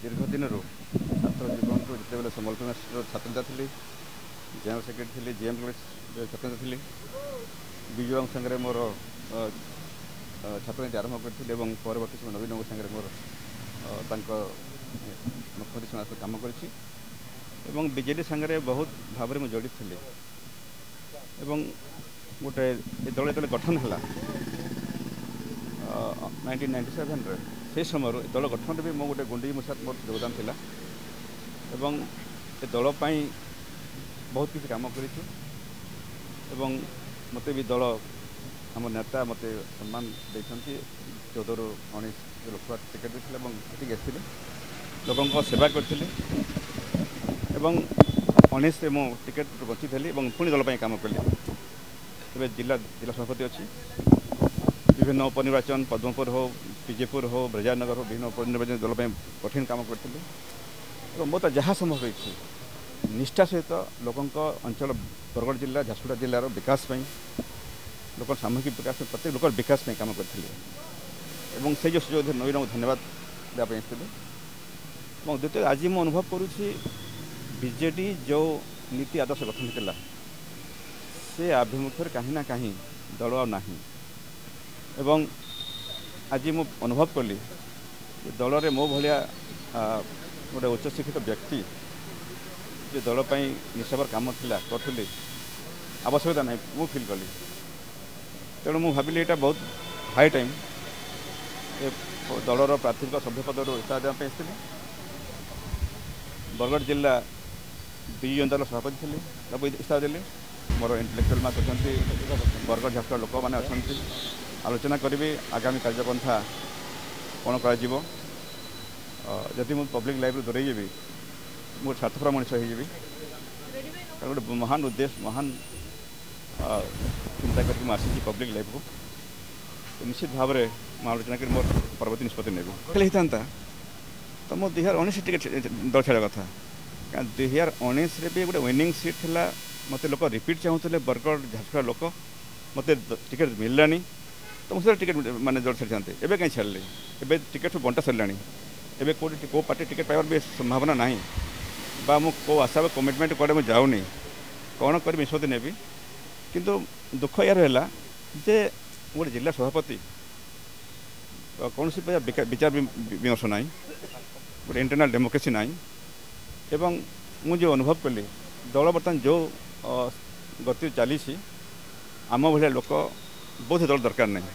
दीर्घ दिन छात्र जीवन जिते सम्बलपुर छात्र थी जनरल सेक्रेटरी थी जीएम छात्र थी विजु सागर मोर छात्रनीति आरंभ करी परवर्त समय नवीन सागर मोर मुख्यमंत्री समाज कम कर बीजेडी सागर बहुत भाव में जड़ित थी गोटे दल जो गठन है 1997 से समय दल गठन भी मो गोटे गुंडी मुसाद मोर योगदान थिला एवं ए दल बहुत किसी काम कर मत भी दल आम नेता मत सम्मान देते 14-19 लोकसभा टिकेट देते आसते लोकों सेवा करी 19 से मो टिकेट बची थी पुणी दल काम कली जिला सभापति अच्छी विभिन्न उपनिर्वाचन पद्मपुर हो विजेपुर हो ब्रजानगर हो विभिन्न उपनिर्वाचन दल कठिन काम करी मत जहाँ संभव होती निष्ठा सहित लोकों अंचल बरगढ़ जिला झारसुगुड़ा जिलार विकास लोक सामूहिक विकास प्रत्येक लोक विकास काम करते से जो सुझाव नवीन को धन्यवाद देवाई द्वितीय आज मुझे अनुभव करुँची बीजेडी जो नीति आदर्श गठन होता से आभिमुख्य कहीं ना कहीं दल ना एवं आज मु अनुभव कली दल में मो भाया गोटे उच्च शिक्षित व्यक्ति जो दलपाई निष्ठावर कम था करी आवश्यकता ना मु फिल कली तेणु मु भाविली यहाँ बहुत हाई टाइम दलर प्राथमिक सभ्य पदर इस्ताहा देवाई आसती बरगढ़ जिला विजु अंचल सभापति थी इस्ताहा देली मोर इंटेलेक्चुअल मार्क अच्छा बरगढ़ झारसुगुड़ा लोक मैंने अच्छा आलोचना करी आगामी कार्यपंथा कौन करी पब्लिक लाइफ दूरे जी मोर स्वार्थपर मनीष हो गोटे महान उद्देश्य महान चिंता करके आसी पब्लिक लाइफ को तो निश्चित भाव में आलोचना कर मोर परवर्त निष्पत्ति नेबी होता तो मो 2019 टिकेट दल छाड़ा कथा 2019 भी गोटे विनिंग सीट था मत लोक रिपीट चाहूले बरगढ़ झारसुगुड़ा लोक मत टिकेट मिललानी तो मुझे टिकेट माने दल छाड़ी था एवं कहीं छाड़े एवं टिकेट बंटा सरला एवं कौ पार्टी टिकेट पाइबार भी संभावना ना बा मु को आशा कमिटमेंट कड़े मुझे जाऊनी कौन कर निष्पत्ति नेबी किंतु दुख यार है जे गोटे जिला सभापति कौन विचार विमर्श ना गोटे इंटरनल डेमोक्रेसी ना एवं मुझे अनुभव कली दल बर्तमान जो गति चली आम भाया लोक बहुत दल दरकार नहीं